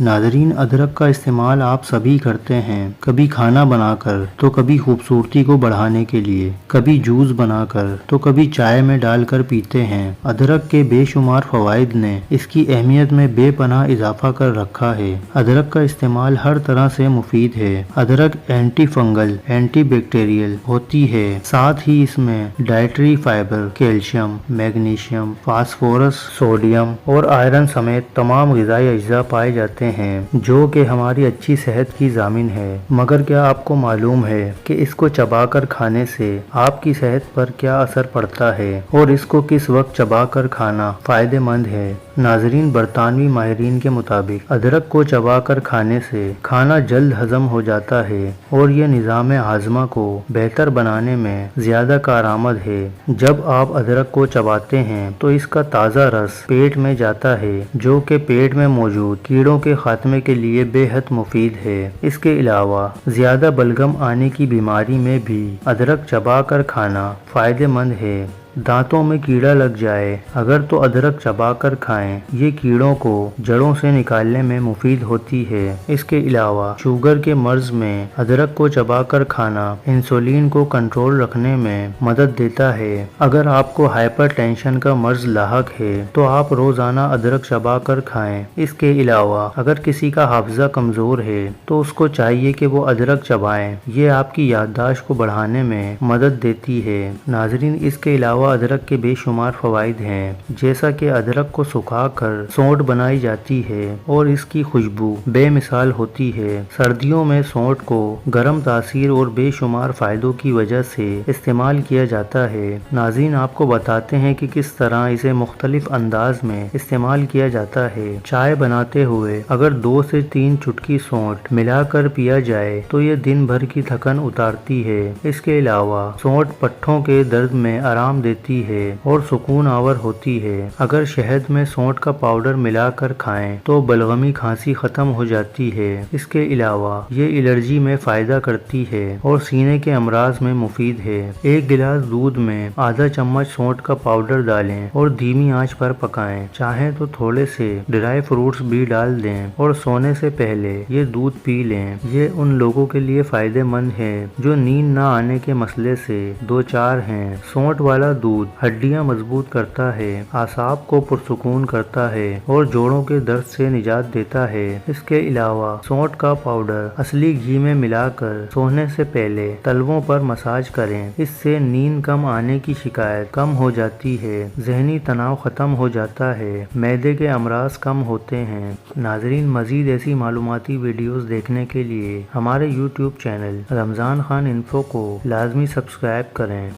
नाज़रीन, अदरक का इस्तेमाल आप सभी करते हैं, कभी खाना बनाकर तो कभी खूबसूरती को बढ़ाने के लिए, कभी जूस बनाकर तो कभी चाय में डालकर पीते हैं। अदरक के बेशुमार फ़वाइद ने इसकी अहमियत में बेपनाह इजाफा कर रखा है। अदरक का इस्तेमाल हर तरह से मुफीद है। अदरक एंटी फंगल, एंटी बैक्टीरियल होती है। साथ ही इसमें dietary fibre, calcium, magnesium, phosphorus, sodium और आयरन समेत तमाम ग़िज़ाई अज्जा पाए जाते हैं जो कि हमारी अच्छी सेहत की ज़ामिन है। मगर क्या आपको मालूम है कि इसको चबाकर खाने से आपकी सेहत पर क्या असर पड़ता है और इसको किस वक्त चबाकर खाना फ़ायदेमंद है? नाज़रीन, बरतानवी माहिरीन के मुताबिक अदरक को चबाकर खाने से खाना जल्द हज़म हो जाता है और ये निज़ाम हाज़मा को बेहतर बनाने में ज़्यादा कारआमद है। जब आप अदरक को चबाते हैं तो इसका ताज़ा रस पेट में जाता है जो कि पेट में मौजूद कीड़ों के खात्मे के लिए बेहद मुफीद है। इसके अलावा ज़्यादा बलगम आने की बीमारी में भी अदरक चबाकर खाना फ़ायदेमंद है। दांतों में कीड़ा लग जाए अगर तो अदरक चबाकर खाएं, ये कीड़ों को जड़ों से निकालने में मुफीद होती है। इसके अलावा शुगर के मर्ज में अदरक को चबाकर खाना इंसुलिन को कंट्रोल रखने में मदद देता है। अगर आपको हाइपरटेंशन का मर्ज लाहक है तो आप रोजाना अदरक चबाकर खाएं। इसके अलावा अगर किसी का हाफजा कमजोर है तो उसको चाहिए कि वो अदरक चबाएं। ये आपकी याददाश्त को बढ़ाने में मदद देती है। नाज़रीन, इसके अलावा अदरक के बेशुमार फ़वाइद हैं, जैसा कि अदरक को सुखाकर सौंठ बनाई जाती है और इसकी खुशबू बेमिसाल होती है। सर्दियों में सौंठ को गर्म तासीर और बेशुमार फ़ायदों की वजह से इस्तेमाल किया जाता है। नाज़रीन, आपको बताते हैं कि किस तरह इसे मुख्तलिफ अंदाज में इस्तेमाल किया जाता है। चाय बनाते हुए अगर 2 से 3 चुटकी सौंठ मिलाकर पिया जाए तो ये दिन भर की थकन उतारती है। इसके अलावा सौंठ पट्ठों के दर्द में आराम देती है और सुकून आवर होती है। अगर शहद में सौंठ का पाउडर मिलाकर खाएं तो बलगमी खांसी खत्म हो जाती है। इसके अलावा ये एलर्जी में फायदा करती है और सीने के अमराज में मुफीद है। 1 गिलास दूध में आधा चम्मच सौंठ का पाउडर डालें और धीमी आंच पर पकाएं। चाहें तो थोड़े से ड्राई फ्रूट्स भी डाल दें और सोने से पहले ये दूध पी लें। ये उन लोगों के लिए फायदेमंद है जो नींद न आने के मसले से दो चार हैं। सौंठ वाला दूध हड्डियां मजबूत करता है, आसाब को पुरसुकून करता है और जोड़ों के दर्द से निजात देता है। इसके अलावा सौंठ का पाउडर असली घी में मिलाकर सोने से पहले तलवों पर मसाज करें। इससे नींद कम आने की शिकायत कम हो जाती है, जहनी तनाव खत्म हो जाता है, मैदे के अमराज कम होते हैं। नाजरीन, मजीद ऐसी मालूमाती वीडियोस देखने के लिए हमारे YouTube channel Ramzan Khan info को लाजमी सब्सक्राइब करें।